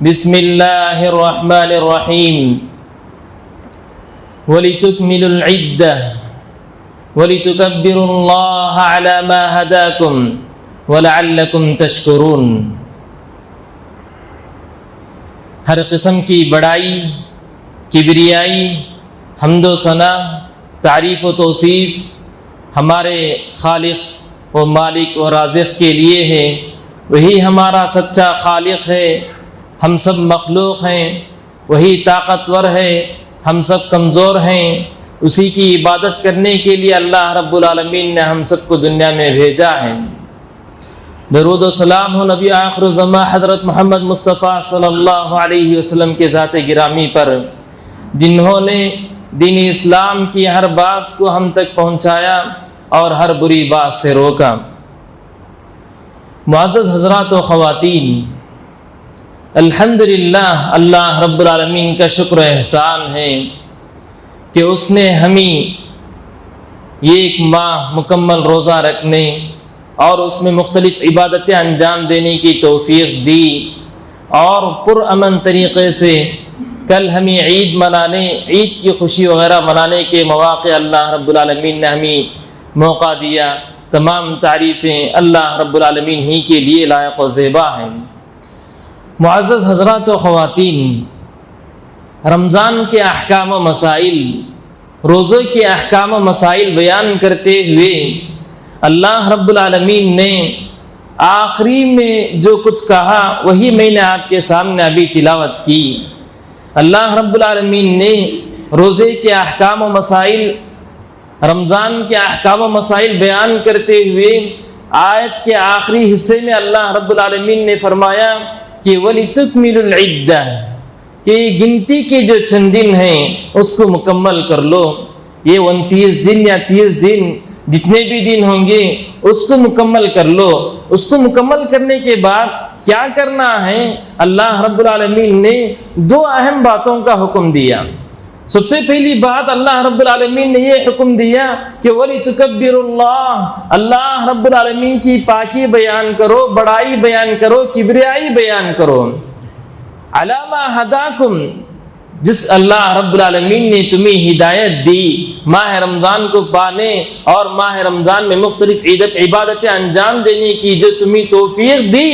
بسم اللہ الرحمن الرحیم وَلِتُكْمِلُوا الْعِدَّةَ وَلِتُكَبِّرُوا اللَّهَ عَلَى مَا هَدَاكُمْ وَلَعَلَّكُمْ تَشْكُرُونَ۔ ہر قسم کی بڑائی، کبریائی، حمد و ثنا، تعریف و توصیف ہمارے خالق و مالک و رازق کے لیے ہے۔ وہی ہمارا سچا خالق ہے، ہم سب مخلوق ہیں۔ وہی طاقتور ہے، ہم سب کمزور ہیں۔ اسی کی عبادت کرنے کے لیے اللہ رب العالمین نے ہم سب کو دنیا میں بھیجا ہے۔ درود و سلام ہو نبی آخر الزمان حضرت محمد مصطفیٰ صلی اللہ علیہ وسلم کے ذات گرامی پر، جنہوں نے دین اسلام کی ہر بات کو ہم تک پہنچایا اور ہر بری بات سے روکا۔ معزز حضرات و خواتین، الحمدللہ اللہ رب العالمین کا شکر و احسان ہے کہ اس نے ہمیں یہ ایک ماہ مکمل روزہ رکھنے اور اس میں مختلف عبادتیں انجام دینے کی توفیق دی، اور پرامن طریقے سے کل ہمیں عید منانے، عید کی خوشی وغیرہ منانے کے مواقع اللہ رب العالمین نے ہمیں موقع دیا۔ تمام تعریفیں اللہ رب العالمین ہی کے لیے لائق و زیبا ہیں۔ معزز حضرات و خواتین، رمضان کے احکام و مسائل، روزے کے احکام و مسائل بیان کرتے ہوئے اللہ رب العالمین نے آخری میں جو کچھ کہا وہی میں نے آپ کے سامنے ابھی تلاوت کی۔ اللہ رب العالمین نے روزے کے احکام و مسائل، رمضان کے احکام و مسائل بیان کرتے ہوئے آیت کے آخری حصے میں اللہ رب العالمین نے فرمایا کہ وَلِتُكْمِلُوا الْعِدَّةَ، کہ گنتی کے جو چند دن ہیں اس کو مکمل کر لو۔ یہ 29 دن یا 30 دن جتنے بھی دن ہوں گے اس کو مکمل کر لو۔ اس کو مکمل کرنے کے بعد کیا کرنا ہے؟ اللہ رب العالمین نے 2 اہم باتوں کا حکم دیا۔ سب سے پہلی بات اللہ رب العالمین نے یہ حکم دیا کہ وَلِتُكَبِّرُوا اللَّهَ، اللہ رب العالمین کی پاکی بیان کرو، بڑائی بیان کرو، کبریائی بیان کرو۔ عَلَى مَا هَدَاكُمْ، جس اللہ رب العالمین نے تمہیں ہدایت دی ماہ رمضان کو پانے اور ماہ رمضان میں مختلف عبادتیں انجام دینے کی، جو تمہیں توفیق دی،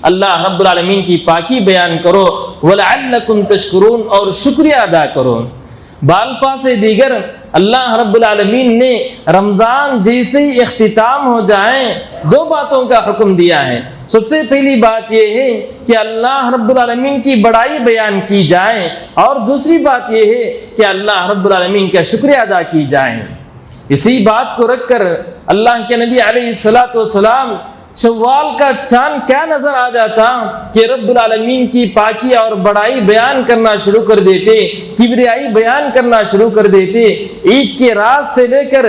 اللہ رب العالمین کی پاکی بیان کرو۔ وَلَعَلَّكُمْ تَشْكُرُونَ، اور شکریہ ادا کرو۔ بالفاظ دیگر اللہ رب العالمین نے رمضان جیسے ہی اختتام ہو جائیں 2 باتوں کا حکم دیا ہے۔ سب سے پہلی بات یہ ہے کہ اللہ رب العالمین کی بڑائی بیان کی جائے، اور دوسری بات یہ ہے کہ اللہ رب العالمین کا شکریہ ادا کی جائے۔ اسی بات کو رکھ کر اللہ کے نبی علیہ السلام شوال کا چاند کیا نظر آ جاتا کہ رب العالمین کی پاکی اور بڑائی بیان کرنا شروع کر دیتے، کبریائی بیان کرنا شروع کر دیتے۔ عید کے رات سے لے کر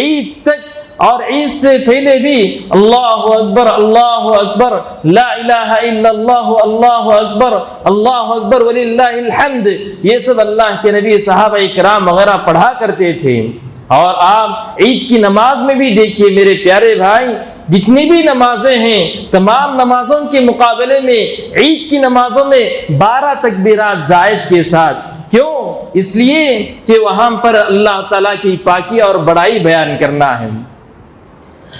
عید تک اور عید سے پہلے بھی اللہ اکبر، اللہ اکبر، لا الہ الا اللہ، اللہ اکبر وللہ الحمد، یہ سب اللہ کے نبی، صحابہ کرام وغیرہ پڑھا کرتے تھے۔ اور آپ عید کی نماز میں بھی دیکھیے میرے پیارے بھائی، جتنی بھی نمازیں ہیں تمام نمازوں کے مقابلے میں عید کی نمازوں میں 12 تکبیرات زائد کے ساتھ۔ کیوں؟ اس لیے کہ وہاں پر اللہ تعالیٰ کی پاکی اور بڑائی بیان کرنا ہے،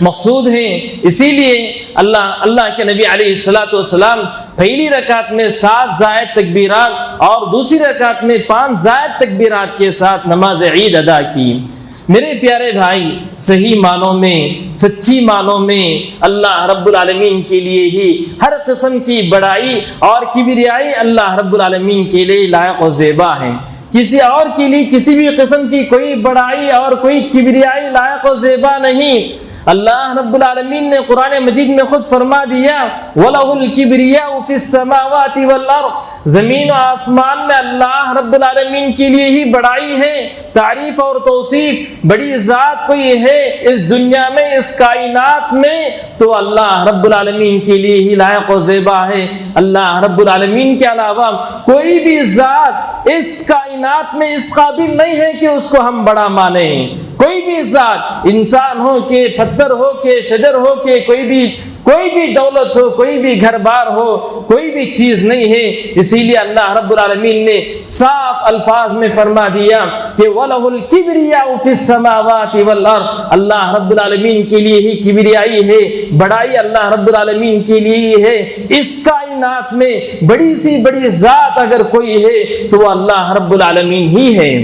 مقصود ہے۔ اسی لیے اللہ کے نبی علیہ السلام پہلی رکعت میں 7 زائد تکبیرات اور دوسری رکعت میں 5 زائد تکبیرات کے ساتھ نماز عید ادا کی۔ میرے پیارے بھائی، صحیح معنوں میں، سچی معنوں میں اللہ رب العالمین کے لیے ہی ہر قسم کی بڑائی اور کبریائی اللہ رب العالمین کے لیے لائق و زیبا ہے۔ کسی اور کے لیے کسی بھی قسم کی کوئی بڑائی اور کوئی کبریائی لائق و زیبا نہیں۔ اللہ رب العالمین نے قرآن مجید میں خود فرما دیا وَلَهُ الْكِبْرِيَاءُ فِي السَّمَاوَاتِ وَالْأَرْضِ، زمین و آسمان میں اللہ رب العالمین کے لیے ہی بڑائی ہے، تعریف اور توصیف۔ بڑی ذات کوئی ہے اس دنیا میں، اس کائنات میں، تو اللہ رب العالمین کے لیے ہی لائق و زیبا ہے۔ اللہ رب العالمین کے علاوہ کوئی بھی ذات اس کائنات میں اس قابل نہیں ہے کہ اس کو ہم بڑا مانیں۔ کوئی بھی ذات، انسان ہو کہ پتھر ہو کہ شجر ہو کہ کوئی بھی کوئی بھی دولت ہو، کوئی بھی گھر بار ہو، کوئی بھی چیز نہیں ہے۔ اسی لیے اللہ رب العالمین نے صاف الفاظ میں فرما دیا کہ وَلَهُ الْكِبْرِيَاءُ فِي السَّمَاوَاتِ وَالْأَرْضِ، اللہ رب العالمین کے لیے ہی کبریائی ہے، بڑائی اللہ رب العالمین کے لیے ہی ہے۔ اس کائنات میں بڑی سی بڑی ذات اگر کوئی ہے تو وہ اللہ رب العالمین ہی ہے۔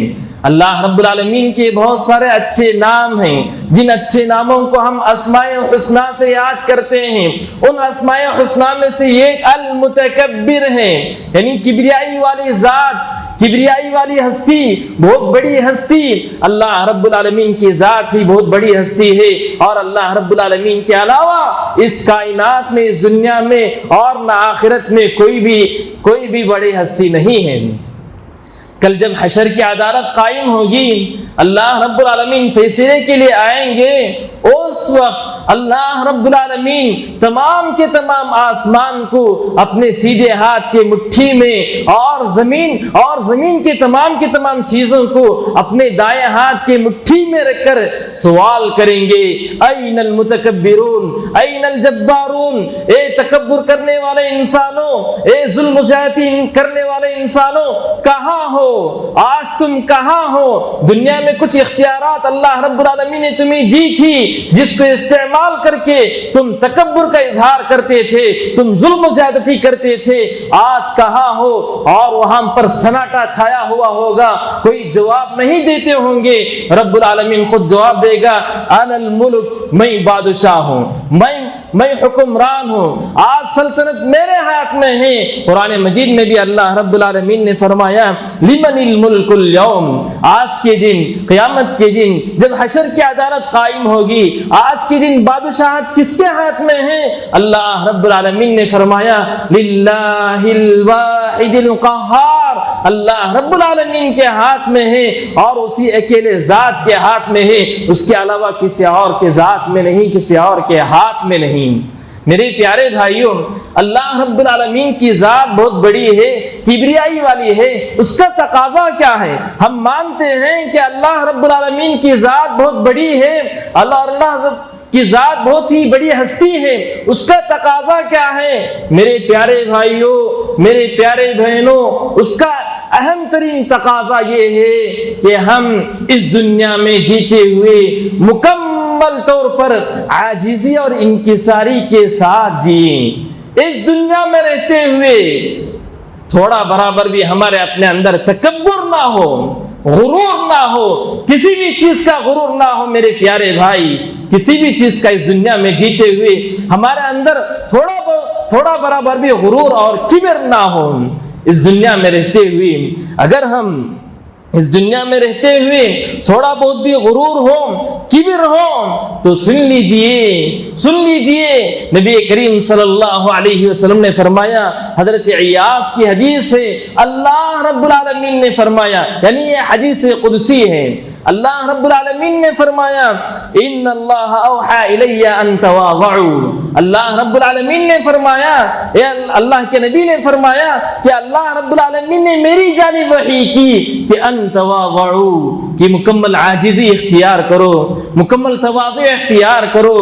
اللہ رب العالمین کے بہت سارے اچھے نام ہیں، جن اچھے ناموں کو ہم اسماء الحسنی سے یاد کرتے ہیں۔ ان اسماء الحسنی میں سے ایک المتکبر ہے، یعنی کبریائی والی ذات، کبریائی والی ہستی، بہت بڑی ہستی۔ اللہ رب العالمین کی ذات ہی بہت بڑی ہستی ہے، اور اللہ رب العالمین کے علاوہ اس کائنات میں، اس دنیا میں اور نہ آخرت میں کوئی بھی بڑی ہستی نہیں ہے۔ کل جب حشر کی عدالت قائم ہوگی، اللہ رب العالمین فیصلے کے لیے آئیں گے، اس وقت اللہ رب العالمین تمام کے تمام آسمان کو اپنے سیدھے ہاتھ کے مٹھی میں، اور زمین کے تمام چیزوں کو اپنے دائیں ہاتھ کے مٹھی میں رکھ کر سوال کریں گے، این المتکبرون، این الجبارون، اے تکبر کرنے والے انسانوں، اے ظلم و زیادتی کرنے والے انسانوں، کہاں ہو؟ آج تم کہاں ہو؟ دنیا میں کچھ اختیارات اللہ رب العالمین نے تمہیں دی تھی، جس کو استعمال کر کے تم تکبر کا اظہار کرتے تھے، تم ظلم و زیادتی کرتے تھے، آج کہاں ہو؟ اور وہاں پر سناٹا چھایا ہوا ہوگا، کوئی جواب نہیں دیتے ہوں گے۔ رب العالمین خود جواب دے گا، انا الملک، میں بادشاہ ہوں، میں حکمران ہوں، آج سلطنت میرے ہاتھ میں ہے۔ قرآن مجید میں بھی اللہ رب العالمین نے فرمایا، لمن الملک اليوم، آج کے دن، قیامت کے دن جب حشر کی عدالت قائم ہوگی، آج کے دن بادشاہت کس کے ہاتھ میں ہے؟ اللہ رب العالمین نے فرمایا، للہ الواحد القہار، اللہ رب العالمین کے ہاتھ میں ہے، اور اسی اکیلے ذات کے ہاتھ میں ہے، اس کے علاوہ کسی اور کے ذات میں نہیں، کسی اور کے ہاتھ میں نہیں۔ میرے پیارے بھائیوں، اللہ رب العالمین کی ذات بہت بڑی ہے، کبریائی والی ہے۔ اس کا تقاضا کیا ہے؟ ہم مانتے ہیں کہ اللہ رب العالمین کی ذات بہت بڑی ہے، اللہ کی ذات بہت ہی بڑی ہستی ہے۔ اس کا تقاضا کیا ہے؟ میرے پیارے بھائیوں، میرے پیارے بہنوں، اس کا اہم ترین تقاضا یہ ہے کہ ہم اس دنیا میں جیتے ہوئے مکمل طور پر عاجزی اور انکساری کے ساتھ جئیں۔ اس دنیا میں رہتے ہوئے تھوڑا برابر بھی ہمارے اپنے اندر تکبر نہ ہو، غرور نہ ہو، کسی بھی چیز کا غرور نہ ہو۔ میرے پیارے بھائی، کسی بھی چیز کا اس دنیا میں جیتے ہوئے ہمارے اندر تھوڑا برابر بھی غرور اور کبر نہ ہو۔ اس دنیا میں رہتے ہوئے اگر ہم اس دنیا میں رہتے ہوئے تھوڑا بہت بھی غرور ہو، کبر ہو، تو سن لیجئے نبی کریم صلی اللہ علیہ وسلم نے فرمایا، حضرت عیاض کی حدیث ہے، اللہ رب العالمین نے فرمایا، یعنی یہ حدیث قدسی ہے، اللہ رب العالمین نے فرمایا، ان اللہ اوحى الی ان تواضعوا، اللہ رب العالمین نے فرمایا، اللہ کے نبی نے فرمایا کہ اللہ رب العالمین نے میری جانب وحی کی کہ ان تواضعوا، کہ مکمل عاجزی اختیار کرو، مکمل تواضع اختیار کرو،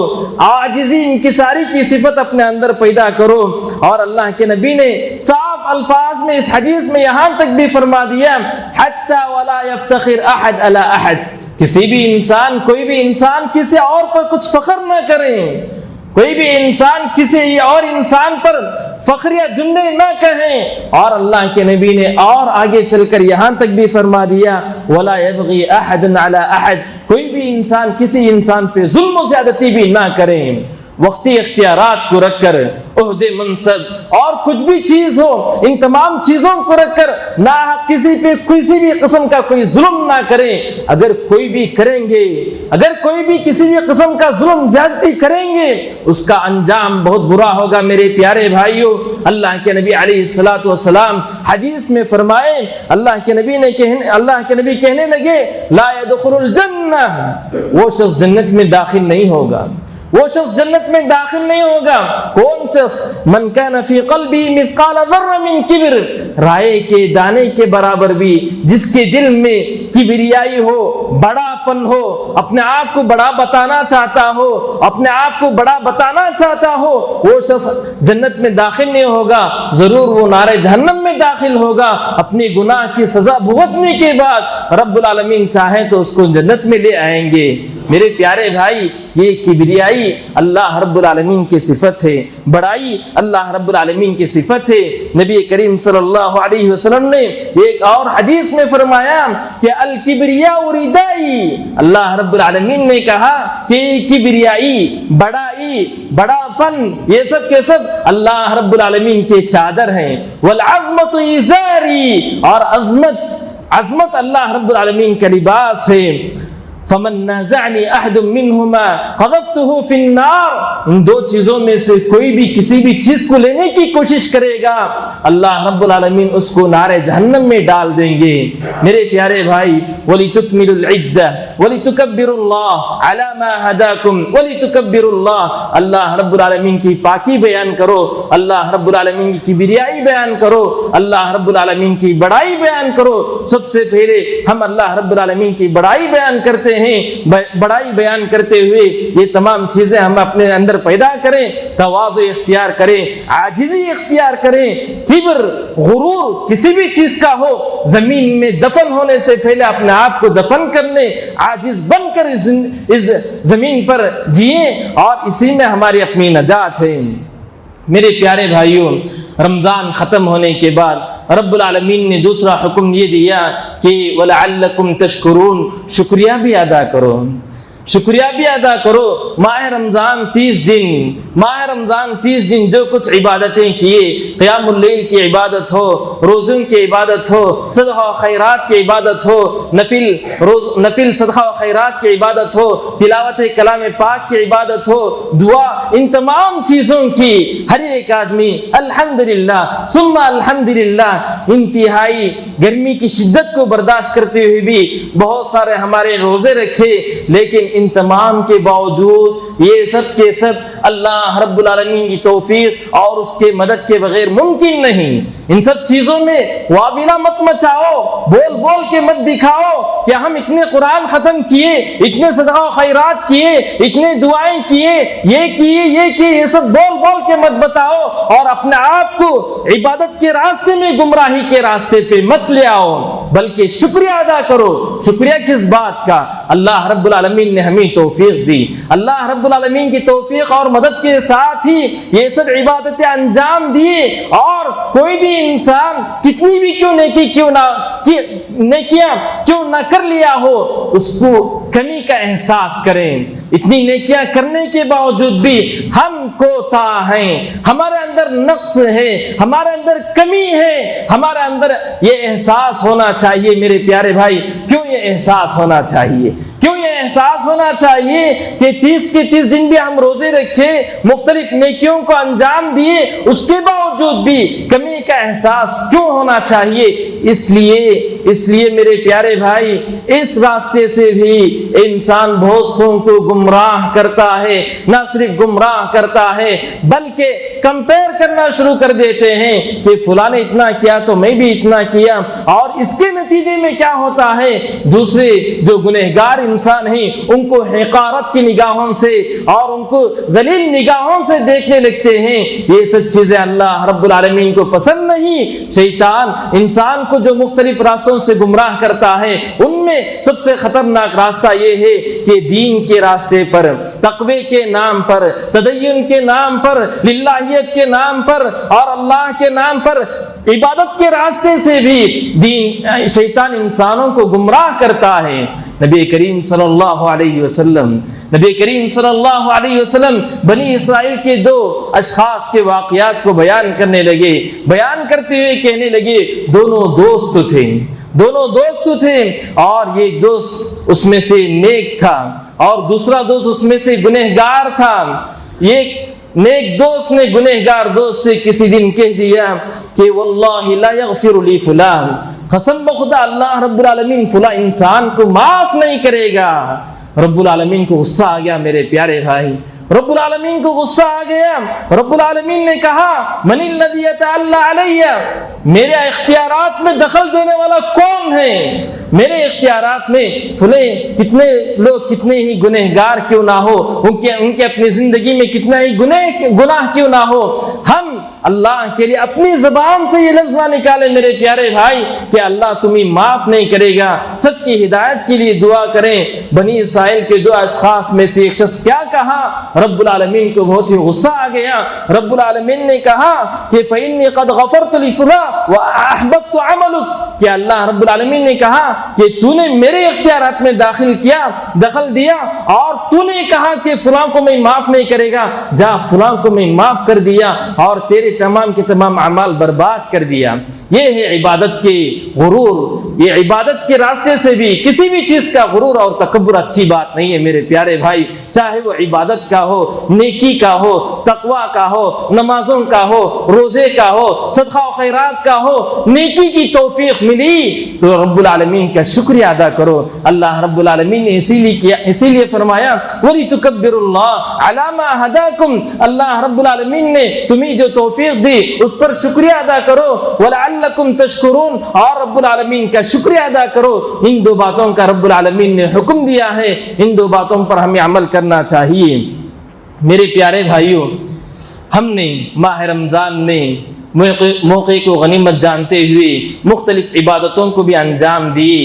عاجزی انکساری کی صفت اپنے اندر پیدا کرو۔ اور اللہ کے نبی نے صاف الفاظ میں اس حدیث میں یہاں تک بھی فرما دیا، حتی ولا یفتخر احد علی احد، کسی بھی انسان، کوئی بھی انسان کسی اور پر کچھ فخر نہ کرے، کوئی بھی انسان کسی اور انسان پر فخر یا جملے نہ کہیں۔ اور اللہ کے نبی نے اور آگے چل کر یہاں تک بھی فرما دیا، ولا یبغی احد علی احد، کوئی بھی انسان کسی انسان پہ ظلم و زیادتی بھی نہ کرے۔ وقتی اختیارات کو رکھ کر، عہدے، منصب اور کچھ بھی چیز ہو، ان تمام چیزوں کو رکھ کر نہ کسی پہ کسی بھی قسم کا کوئی ظلم نہ کریں۔ اگر کوئی بھی کریں گے، اگر کوئی بھی کسی بھی قسم کا ظلم زیادتی کریں گے، اس کا انجام بہت برا ہوگا۔ میرے پیارے بھائیوں، اللہ کے نبی علیہ الصلوۃ والسلام حدیث میں فرمائے، اللہ کے نبی کہنے لگے، لا يدخل الجنہ، وہ شخص جنت میں داخل نہیں ہوگا، وہ شخص جنت میں داخل نہیں ہوگا۔ کون شخص؟ من کان فی قلبی مثقال ذرہ من کبر، رائے کے دانے کے برابر بھی جس کے دل میں کبریائی ہو، بڑاپن ہو، اپنے آپ کو بڑا بتانا چاہتا ہو، اپنے آپ کو بڑا بتانا چاہتا ہو، وہ شخص جنت میں داخل نہیں ہوگا، ضرور وہ نار جہنم میں داخل ہوگا۔ اپنی گناہ کی سزا بھگتنے کے بعد رب العالمین چاہے تو اس کو جنت میں لے آئیں گے۔ میرے پیارے بھائی، یہ کبریائی اللہ رب العالمین کی صفت ہے، بڑائی اللہ رب العالمین کی صفت ہے۔ نبی کریم صلی اللہ علیہ وسلم نے ایک اور حدیث میں فرمایا کہ الکبریاء ردائی، اللہ رب العالمین نے کہا کہ کبریائی، بڑائی، بڑاپن، یہ سب کے سب اللہ رب العالمین کے چادر ہیں۔ والعظمت ازاری، اور عظمت اللہ رب العالمین کا لباس ہے۔ فمن نازعنی احد منہما قذفته فی النار، ان دو چیزوں میں سے کوئی بھی کسی بھی چیز کو لینے کی کوشش کرے گا، اللہ رب العالمین اس کو نار جہنم میں ڈال دیں گے۔ میرے پیارے بھائی، وَلِتُكْمِلُوا الْعِدَّةَ وَلِتُكَبِّرُوا اللَّهَ عَلَى مَا هَدَاكُمْ وَلِتُكَبِّرُوا اللَّهَ، اللہ رب العالمین کی پاکی بیان کرو، اللہ رب العالمین کی کبریائی بیان کرو، اللہ رب العالمین کی بڑائی بیان کرو۔ سب سے پہلے ہم اللہ رب العالمین کی بڑائی بیان کرتے ہیں، بڑائی بیان کرتے ہوئے یہ تمام چیزیں ہم اپنے اندر پیدا کریں، تواضع اختیار کریں، عاجزی اختیار کریں، کبر، غرور کسی بھی چیز کا ہو، زمین میں دفن ہونے سے پہلے اپنے آپ کو دفن کر لیں، عاجز بن کر اس زمین پر جئیں، اور اسی میں ہماری اپنی نجات ہے۔ میرے پیارے بھائیوں، رمضان ختم ہونے کے بعد رب العالمین نے دوسرا حکم یہ دیا کہ وَلَعَلَّكُمْ تَشْكُرُونَ، شکریہ بھی ادا کرو، شکریہ بھی ادا کرو۔ ماہ رمضان 30 دن جو کچھ عبادتیں کیے، قیام اللیل کی عبادت ہو، روزوں کی عبادت ہو، صدقہ و خیرات کی عبادت ہو، نفل صدقہ و خیرات کی عبادت ہو، تلاوت کلام پاک کی عبادت ہو، دعا، ان تمام چیزوں کی ہر ایک آدمی الحمدللہ ثم الحمدللہ، انتہائی گرمی کی شدت کو برداشت کرتے ہوئے بھی بہت سارے ہمارے روزے رکھے، لیکن ان تمام کے باوجود یہ سب کے سب اللہ رب العالمین کی توفیق اور اس کے مدد کے بغیر ممکن نہیں۔ ان سب چیزوں میں وابلہ مت مچاؤ، بول کے مت دکھاؤ کہ ہم اتنے قرآن ختم کیے، اتنے صدقہ و خیرات کیے، اتنے دعائیں کیے، یہ سب بول کے مت بتاؤ، اور اپنے آپ کو عبادت کے راستے میں گمراہی کے راستے پہ مت لے آؤ، بلکہ شکریہ ادا کرو۔ شکریہ کس بات کا؟ اللہ رب العالمین نے ہمیں توفیق دی، اللہ رب العالمین کی توفیق اور مدد کے ساتھ ہی یہ سب عبادتیں انجام دیے، اور کوئی بھی انسان کتنی بھی نیکیاں کیوں نہ کر لیا ہو، اس کو کمی کا احساس کریں۔ اتنی نیکیاں کرنے کے باوجود بھی ہم کوتا ہیں، ہمارے اندر نقص ہے، ہمارے اندر کمی ہے، ہمارے اندر یہ احساس ہونا چاہیے۔ میرے پیارے بھائی، کیوں یہ احساس ہونا چاہیے؟ کیوں یہ احساس ہونا چاہیے کہ 30 کے 30 دن بھی ہم روزے رکھے، مختلف نیکیوں کو انجام دیے، اس کے باوجود بھی کمی کا احساس کیوں ہونا چاہیے؟ اس لیے میرے پیارے بھائی، اس راستے سے بھی انسان بہت سوں کو گمراہ کرتا ہے، نہ صرف گمراہ کرتا ہے بلکہ کمپیئر کرنا شروع کر دیتے ہیں کہ فلاں نے اتنا کیا تو میں بھی اتنا کیا، اور اس کے نتیجے میں کیا ہوتا ہے؟ دوسرے جو گنہگار انسان ہیں ان کو حقارت کی نگاہوں سے اور ان کو ذلیل نگاہوں سے دیکھنے لگتے ہیں۔ یہ سب چیزیں اللہ رب العالمین کو پسند نہیں۔ شیطان انسان کو جو مختلف راستوں سے گمراہ کرتا ہے، ان میں سب سے خطرناک راستہ یہ ہے کہ دین کے راستے پر، تقوی کے نام پر، تدین کے نام پر، للہیت کے نام پر اور اللہ کے نام پر عبادت کے راستے سے بھی شیطان انسانوں کو گمراہ کرتا ہے۔ نبی کریم صلی اللہ علیہ وسلم بنی اسرائیل کے 2 اشخاص کے واقعات کو بیان کرنے لگے، بیان کرتے ہوئے کہنے لگے دونوں دوست تھے، اور ایک دوست اس میں سے نیک تھا اور دوسرا دوست اس میں سے گنہگار تھا۔ ایک نیک دوست نے گنہگار دوست سے کسی دن کہہ دیا کہ واللہ لا یغفر لی فلان، قسم بخدا اللہ رب العالمین فلاں انسان کو معاف نہیں کرے گا۔ رب العالمین کو غصہ آ گیا۔ میرے پیارے بھائی، رب العالمین کو غصہ آ گیا. رب العالمین نے کہا من الذی یتعلی علی، میرے اختیارات میں دخل دینے والا کون ہے؟ میرے اختیارات میں فلے کتنے لوگ کتنے ہی گنہگار کیوں نہ ہو، ان کے اپنی زندگی میں کتنا ہی گناہ کیوں نہ ہو، ہم اللہ کے لیے اپنی زبان سے یہ لفظ نہ نکالے میرے پیارے بھائی کہ اللہ تمہیں معاف نہیں کرے گا. سب کی ہدایت کے لیے دعا کریں. بنی اسرائیل کے 2 اشخاص میں سے ایک شخص کیا کہا؟ رب العالمین کو بہت ہی غصہ آ گیا. رب العالمین نے کہا کہ فإني قد غفرت لفلان وأحببت عملك، کہ اللہ رب العالمین نے کہا کہ تو نے میرے اختیارات میں دخل دیا اور تو نے کہا کہ فلاں کو میں معاف نہیں کرے گا، جا فلاں کو میں معاف کر دیا اور تیرے تمام کے تمام اعمال برباد کر دیا. یہ ہے عبادت کے غرور. یہ عبادت کے راستے سے بھی کسی بھی چیز کا غرور اور تکبر اچھی بات نہیں ہے میرے پیارے بھائی. چاہے وہ عبادت کا ہو، نیکی کا ہو، تقوی کا ہو، نمازوں کا ہو، روزے کا ہو، صدقہ و خیرات کا ہو، نیکی کی توفیق ملی تو رب العالمین کا شکریہ ادا کرو. اللہ رب العالمین نے اسی لیے فرمایا وَلِتُكَبِّرُوا اللَّهَ عَلَى مَا هَدَاكُمْ، اللہ رب العالمین نے تمہیں جو توفیق دی اس پر شکریہ ادا کرو. وَلَعَلَّكُمْ تَشْكُرُونَ، اور رب العالمین کا شکریہ ادا کرو. ان 2 باتوں کا رب العالمین نے حکم دیا ہے، ان 2 باتوں پر ہمیں عمل کرنا چاہیے. میرے پیارے بھائیوں، ہم نے ماہ رمضان میں موقع کو غنیمت جانتے ہوئے مختلف عبادتوں کو بھی انجام دیے،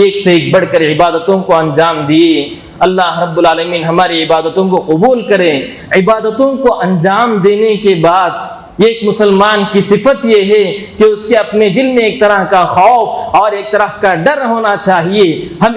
ایک سے ایک بڑھ کر عبادتوں کو انجام دیے. اللہ رب العالمین ہماری عبادتوں کو قبول کرے. عبادتوں کو انجام دینے کے بعد ایک مسلمان کی صفت یہ ہے کہ اس کے اپنے دل میں ایک طرح کا خوف اور ایک طرح کا ڈر ہونا چاہیے. ہم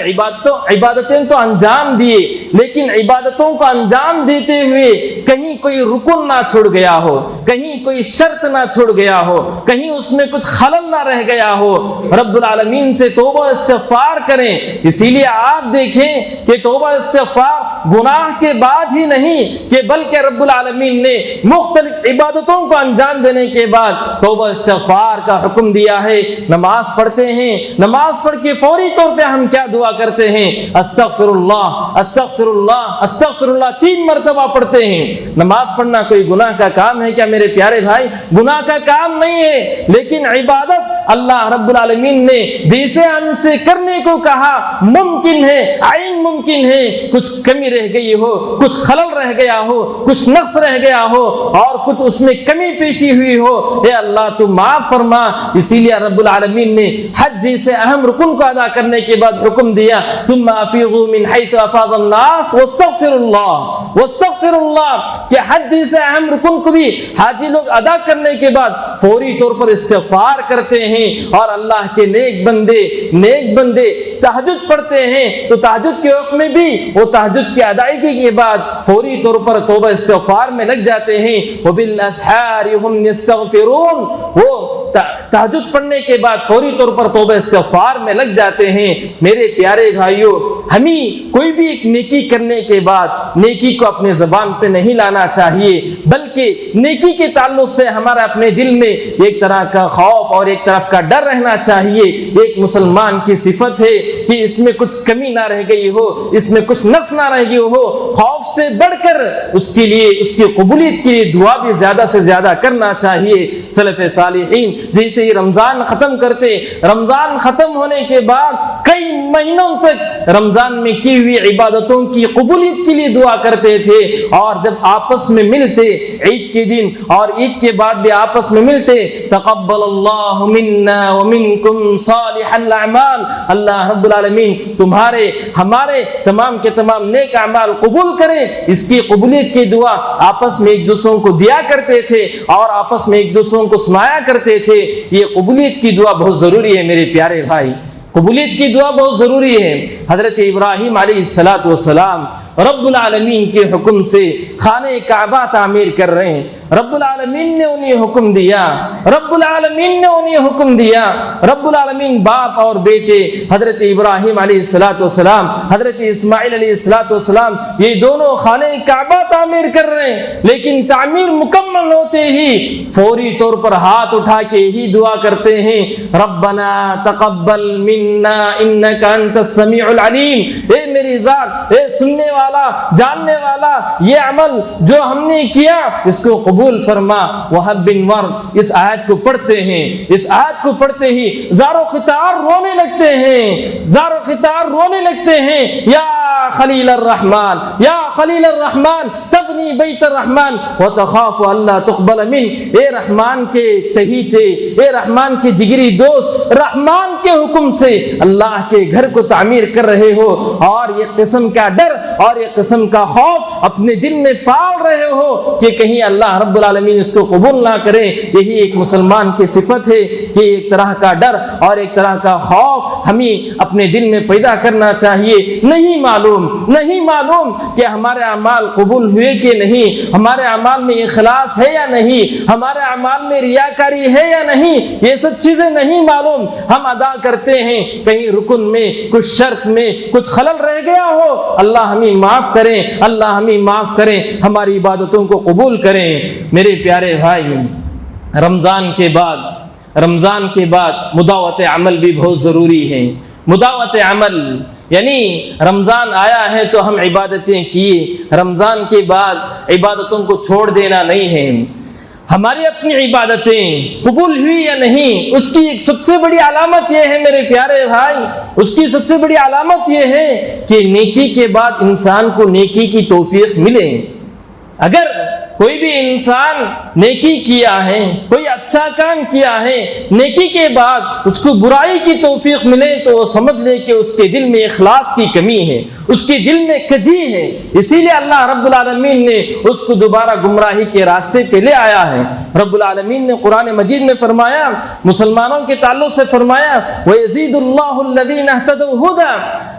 عبادتیں تو انجام دیے، لیکن عبادتوں کو انجام دیتے ہوئے کہیں کوئی رکن نہ چھوڑ گیا ہو، کہیں کوئی شرط نہ چھوڑ گیا ہو، کہیں اس میں کچھ خلل نہ رہ گیا ہو. رب العالمین سے توبہ استغفار کریں. اسی لیے آپ دیکھیں کہ توبہ استغفار گناہ کے بعد ہی نہیں کہ بلکہ رب العالمین نے مختلف عبادتوں کو انجام دینے کے بعد توبہ استغفار کا حکم دیا ہے. نماز پڑھتے ہیں، نماز پڑھ کے فوری طور پہ ہم کیا دعا کرتے ہیں؟ استغفر اللہ استغفر اللہ استغفر اللہ 3 مرتبہ پڑھتے ہیں. نماز پڑھنا کوئی گناہ کا کام ہے کیا میرے پیارے بھائی؟ گناہ کا کام نہیں ہے، لیکن عبادت اللہ رب العالمین نے جیسے ہم سے کرنے کو کہا ممکن ہے، عین ممکن ہے کچھ کمی رہ گئی ہو، کچھ خلل رہ گیا ہو، کچھ نقص رہ گیا ہو اور کچھ اس میں کمی پیشی ہوئی ہو، اے اللہ تو معاف فرما. اسی لیے رب العالمین نے حج جیسے اہم رکن کو ادا کرنے کے بعد حکم دیا ثم افیضوا من حیث افاض الناس واستغفروا اللہ واستغفروا اللہ، کہ حج جیسے اہم رکن کو بھی حاجی لوگ ادا کرنے کے بعد فوری طور پر استغفار کرتے ہیں. اور اللہ کے نیک بندے تہجد پڑھتے ہیں تو تہجد کے وقت میں بھی وہ تہجد کی ادائیگی کے بعد فوری طور پر توبہ استغفار میں لگ جاتے ہیں. وبالاسحار هم يستغفرون، وہ تہجد پڑھنے کے بعد فوری طور پر توبہ استغفار میں لگ جاتے ہیں. میرے پیارے بھائیوں، ہمیں کوئی بھی ایک نیکی کرنے کے بعد نیکی کو اپنے زبان پہ نہیں لانا چاہیے، بلکہ نیکی کے تعلق سے ہمارا اپنے دل میں ایک طرح کا خوف اور ایک طرف کا ڈر رہنا چاہیے. ایک مسلمان کی صفت ہے کہ اس میں کچھ کمی نہ رہ گئی ہو، اس میں کچھ نقص نہ رہ گئی ہو. خوف سے بڑھ کر اس کے لیے، اس کی قبولیت کے لیے دعا بھی زیادہ سے زیادہ کرنا چاہیے. سلف صالحین جیسے ہی رمضان ختم کرتے، رمضان ختم ہونے کے بعد کئی مہینوں تک رمضان میں کی ہوئی عبادتوں کی قبولیت کے لیے دعا کرتے تھے. اور جب آپس میں ملتے عید کے دن اور عید کے بعد بھی آپس میں ملتے، تقبل اللہ منا ومنکم صالح الاعمال، اللہ رب العالمین تمہارے ہمارے تمام کے تمام نیک اعمال قبول کریں. اس کی قبولیت کی دعا آپس میں ایک دوسروں کو دیا کرتے تھے اور آپس میں ایک دوسروں کو سنایا کرتے تھے. یہ قبولیت کی دعا بہت ضروری ہے میرے پیارے بھائی، قبولیت کی دعا بہت ضروری ہے. حضرت ابراہیم علیہ السلام رب العالمین کے حکم سے خانہ کعبہ تعمیر کر رہے ہیں. رب العالمین نے انہیں حکم دیا، رب العالمین نے انہیں حکم دیا. رب العالمین باپ اور بیٹے حضرت ابراہیم علیہ السلام، حضرت اسماعیل علیہ السلام، یہ دونوں خانہ کعبہ تعمیر کر رہے ہیں. لیکن تعمیر مکمل ہوتے ہی فوری طور پر ہاتھ اٹھا کے ہی دعا کرتے ہیں، ربنا تقبل منا انک انت السمیع العلیم، اے میری ذات، اے سننے والا جاننے والا، یہ عمل جو ہم نے کیا اس کو قبول فرما۔ وہب بن ورد اس آیت کو پڑھتے ہیں، اس آیت کو پڑھتے ہی زار و خطار رونے لگتے ہیں، زار و خطار رونے لگتے ہیں۔ یا خلیل الرحمن، یا خلیل الرحمن تبنی بیت الرحمن وتخاف اللہ تقبل من، اے رحمان کے چہیتے، اے رحمان کے جگری دوست، رحمان کے حکم سے اللہ کے گھر کو تعمیر کر رہے ہو، اور یہ قسم کا ڈر اور یہ قسم کا خوف اپنے دل میں پال رہے ہو کہ کہیں اللہ رب العالمین اس کو قبول نہ کرے۔ یہی ایک مسلمان کی صفت ہے کہ ایک طرح کا ڈر اور ایک طرح کا خوف ہمیں اپنے دل میں پیدا کرنا چاہیے۔ نہیں معلوم کہ ہمارے اعمال قبول ہوئے کہ نہیں، ہمارے اعمال میں اخلاص ہے یا نہیں، ہمارے اعمال میں ریاکاری ہے یا نہیں، یہ سب چیزیں نہیں معلوم۔ ہم ادا کرتے ہیں، کہیں رکن میں کچھ شرط میں کچھ خلل رہ گیا ہو، اللہ ہمیں معاف کریں، اللہ ہمیں معاف کریں، ہماری عبادتوں کو قبول کریں۔ میرے پیارے بھائی، رمضان کے بعد مداوت عمل بھی بہت ضروری ہے۔ مداوت عمل یعنی رمضان آیا ہے تو ہم عبادتیں کیے، رمضان کے بعد عبادتوں کو چھوڑ دینا نہیں ہے۔ ہماری اپنی عبادتیں قبول ہوئی یا نہیں، اس کی ایک سب سے بڑی علامت یہ ہے میرے پیارے بھائی، اس کی سب سے بڑی علامت یہ ہے کہ نیکی کے بعد انسان کو نیکی کی توفیق ملے۔ اگر کوئی بھی انسان نیکی کیا ہے، کوئی اچھا کام کیا ہے، نیکی کے بعد اس کو برائی کی توفیق ملے تو وہ سمجھ لے کہ اس کے دل میں اخلاص کی کمی ہے، اس کے دل میں کجی ہے، اسی لیے اللہ رب العالمین نے اس کو دوبارہ گمراہی کے راستے پہ لے آیا ہے۔ رب العالمین نے قرآن مجید میں فرمایا، مسلمانوں کے تعلق سے فرمایا وَيَزِيدُ اللَّهُ الَّذِينَ اهْتَدَوْا هُدًى،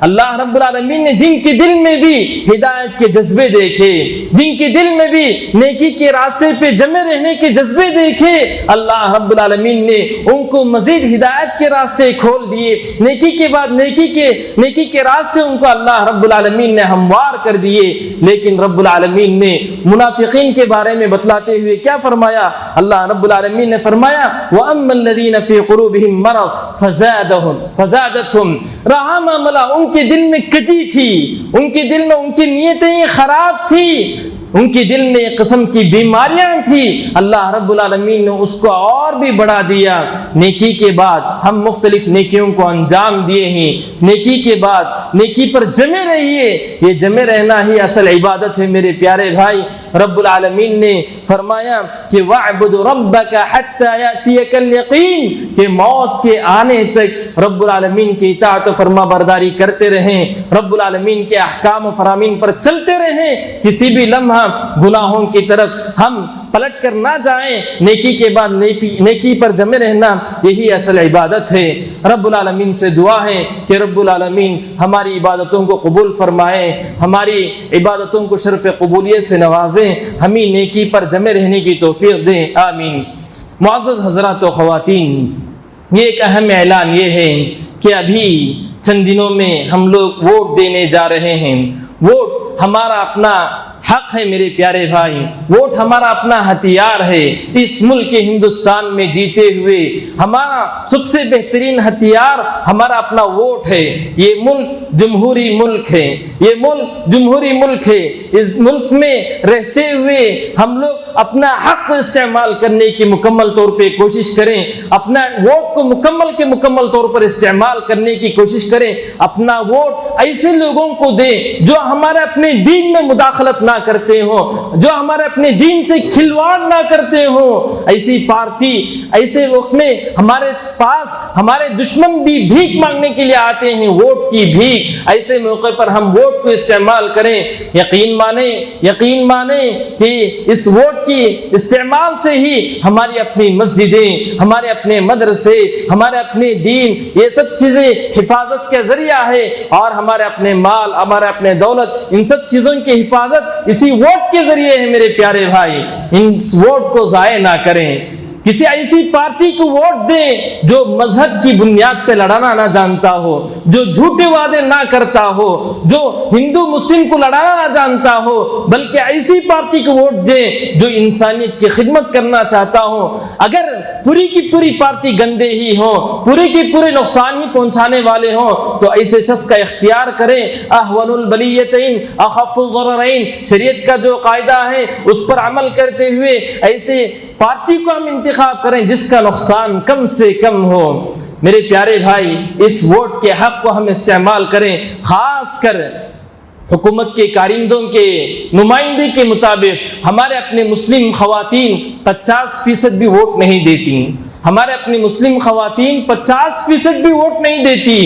اللہ رب العالمین نے جن کے دل میں بھی ہدایت کے جذبے دیکھے، جن کے دل میں بھی نیکی کے راستے پہ جمے رہنے کے جذبے دیکھے، اللہ رب العالمین نے ان کو مزید ہدایت کے راستے کھول دیے، نیکی کے بعد نیکی کے راستے ان کو اللہ رب العالمین نے ہموار کر دیے۔ لیکن رب العالمین نے منافقین کے بارے میں بتلاتے ہوئے کیا فرمایا؟ اللہ رب العالمین نے فرمایا وَأَمَّا الَّذِينَ فِي قُلُوبِهِم مَّرَضٌ فَزَادَتْهُمْ رہا معاملہ، ان کے دل میں کجی تھی، ان کے دل میں ان کی نیتیں خراب تھی، ان کے دل میں ایک قسم کی بیماریاں تھی، اللہ رب العالمین نے اس کو اور بھی بڑھا دیا۔ نیکی کے بعد ہم مختلف نیکیوں کو انجام دیے ہیں، نیکی کے بعد نیکی پر جمے رہیے، یہ جمے رہنا ہی اصل عبادت ہے میرے پیارے بھائی۔ رب العالمین نے فرمایا کہ وَاعْبُدْ رَبَّكَ حَتَّى يَأْتِيَكَ الْيَقِينُ، کہ موت کے آنے تک رب العالمین کی اطاعت و فرما برداری کرتے رہیں، رب العالمین کے احکام و فرامین پر چلتے رہیں، کسی بھی لمحہ گناہوں کی طرف ہم پلٹ کر نہ جائیں، نیکی کے بعد نیکی پر جمے رہنا یہی اصل عبادت ہے۔ رب العالمین سے دعا ہے کہ رب العالمین ہماری عبادتوں کو قبول فرمائیں، ہماری عبادتوں کو شرف قبولیت سے نوازیں، ہمیں نیکی پر جمے رہنے کی توفیق دیں، آمین۔ معزز حضرات و خواتین، یہ ایک اہم اعلان یہ ہے کہ ابھی چند دنوں میں ہم لوگ ووٹ دینے جا رہے ہیں۔ ووٹ ہمارا اپنا حق ہے میرے پیارے بھائی، ووٹ ہمارا اپنا ہتھیار ہے۔ اس ملک ہندوستان میں جیتے ہوئے ہمارا سب سے بہترین ہتھیار ہمارا اپنا ووٹ ہے۔ یہ ملک جمہوری ملک ہے، یہ ملک جمہوری ملک ہے۔ اس ملک میں رہتے ہوئے ہم لوگ اپنا حق استعمال کرنے کی مکمل طور پہ کوشش کریں، اپنا ووٹ کو مکمل طور پر استعمال کرنے کی کوشش کریں، اپنا ووٹ ایسے لوگوں کو دیں جو ہمارے اپنے دین میں مداخلت نہ کرتے ہوں، جو ہمارے اپنے دین سے کھلواڑ نہ کرتے ہوں۔ ایسی پارٹی ایسے وقت میں ہمارے پاس ہمارے دشمن بھی بھیک مانگنے کے لیے آتے ہیں، ووٹ کی بھیک، ایسے موقع پر ہم ووٹ کو استعمال کریں۔ یقین مانیں کہ اس ووٹ کی استعمال سے ہی ہماری اپنی مسجدیں، ہمارے اپنے مدرسے، ہمارے اپنے دین، یہ سب چیزیں حفاظت کا ذریعہ ہے، اور ہمارے اپنے مال، ہمارے اپنے دولت، ان سب چیزوں کی حفاظت اسی ووٹ کے ذریعے ہے میرے پیارے بھائی۔ ان ووٹ کو ضائع نہ کریں، کسی ایسی پارٹی کو ووٹ دیں جو مذہب کی بنیاد پہ لڑانا نہ جانتا ہو، جو جھوٹے وعدے نہ کرتا ہو، جو ہندو مسلم کو لڑانا نہ جانتا ہو، بلکہ ایسی پارٹی کو ووٹ دیں جو انسانیت کی خدمت کرنا چاہتا ہو۔ اگر پوری کی پوری پارٹی گندے ہی ہوں، پوری کی پورے نقصان ہی پہنچانے والے ہوں، تو ایسے شخص کا اختیار کریں۔ احون البلیتین اخف الضررین، شریعت کا جو قاعدہ ہے اس پر عمل کرتے ہوئے ایسے پارٹی کو ہم انتخاب کریں جس کا نقصان کم سے کم ہو۔ میرے پیارے بھائی، اس ووٹ کے حق کو ہم استعمال کریں، خاص کر حکومت کے کارندوں کے نمائندے کے مطابق ہمارے اپنے مسلم خواتین 50% بھی ووٹ نہیں دیتی، ہمارے اپنی مسلم خواتین 50% بھی ووٹ نہیں دیتی۔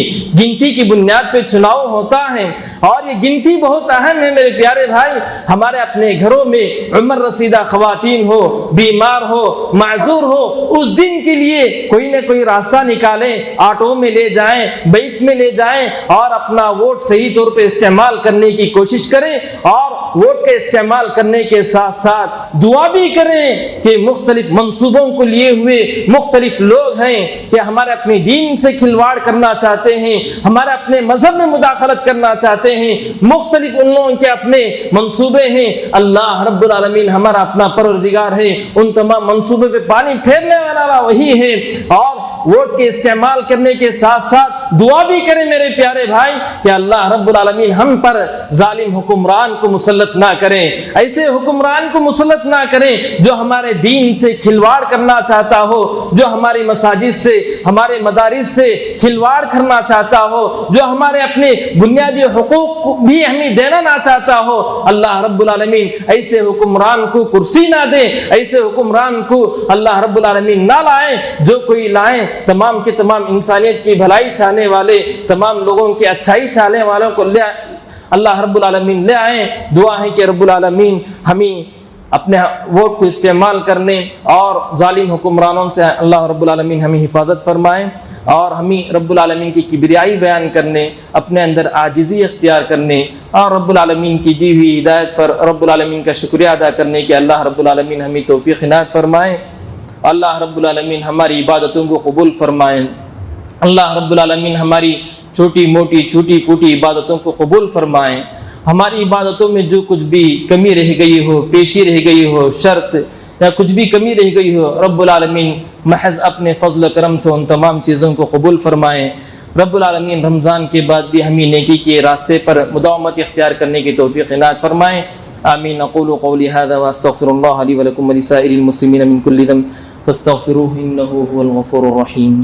گنتی کی بنیاد پہ چناؤ ہوتا ہے اور یہ گنتی بہت اہم ہے میرے پیارے بھائی۔ ہمارے اپنے گھروں میں عمر رسیدہ خواتین ہو، بیمار ہو، معذور ہو، اس دن کے لیے کوئی نہ کوئی راستہ نکالیں، آٹو میں لے جائیں، بائک میں لے جائیں اور اپنا ووٹ صحیح طور پہ استعمال کرنے کی کوشش کریں، اور ووٹ کے استعمال کرنے کے ساتھ ساتھ دعا بھی کریں کہ مختلف منصوبوں کو لیے ہوئے مختلف لوگ ہیں کہ ہمارے اپنے دین سے کھلواڑ کرنا چاہتے ہیں، ہمارے اپنے مذہب میں مداخلت کرنا چاہتے ہیں، مختلف ان لوگوں کے اپنے منصوبے ہیں۔ اللہ رب العالمین ہمارا اپنا پروردگار ہے، ان تمام منصوبے پہ پانی پھیرنے والا وہی ہے۔ اور ووٹ کے استعمال کرنے کے ساتھ ساتھ دعا بھی کریں میرے پیارے بھائی کہ اللہ رب العالمین ہم پر ظالم حکمران کو مسلط نہ کریں، ایسے حکمران کو مسلط نہ کریں جو ہمارے دین سے کھلواڑ کرنا چاہتا ہو، جو ہماری مساجد سے، ہمارے مدارس سے کھلواڑ کرنا چاہتا ہو، جو ہمارے اپنے بنیادی حقوق بھی ہمیں دینا نہ چاہتا ہو۔ اللہ رب العالمین ایسے حکمران کو کرسی نہ دے، ایسے حکمران کو اللہ رب العالمین نہ لائیں۔ جو کوئی لائیں تمام کے تمام انسانیت کی بھلائی چاہنے والے، تمام لوگوں کی اچھائی چاہنے والوں کو لے اللہ رب العالمین لے آئیں۔ دعا ہے کہ رب العالمین ہمیں اپنے ووٹ کو استعمال کرنے اور ظالم حکمرانوں سے اللہ رب العالمین ہمیں حفاظت فرمائیں، اور ہمیں رب العالمین کی کبریائی بیان کرنے، اپنے اندر عاجزی اختیار کرنے اور رب العالمین کی دی ہوئی ہدایت پر رب العالمین کا شکریہ ادا کرنے کے اللہ رب العالمین ہمیں توفیق عنایت فرمائیں۔ اللہ رب العالمین ہماری عبادتوں کو قبول فرمائیں۔ اللہ رب العالمین ہماری چھوٹی موٹی چھوٹی پوٹی عبادتوں کو قبول فرمائیں۔ ہماری عبادتوں میں جو کچھ بھی کمی رہ گئی ہو، پیشی رہ گئی ہو، شرط یا کچھ بھی کمی رہ گئی ہو، رب العالمین محض اپنے فضل و کرم سے ان تمام چیزوں کو قبول فرمائیں۔ رب العالمین رمضان کے بعد بھی ہمیں نیکی کے راستے پر مداومت اختیار کرنے کی توفیق عنایت فرمائیں۔ آمین۔ اقول قولی هذا واستغفر الله لي ولكم ولسائر المسلمين من كل ذنب فاستغفروه انه هو الغفور الرحيم۔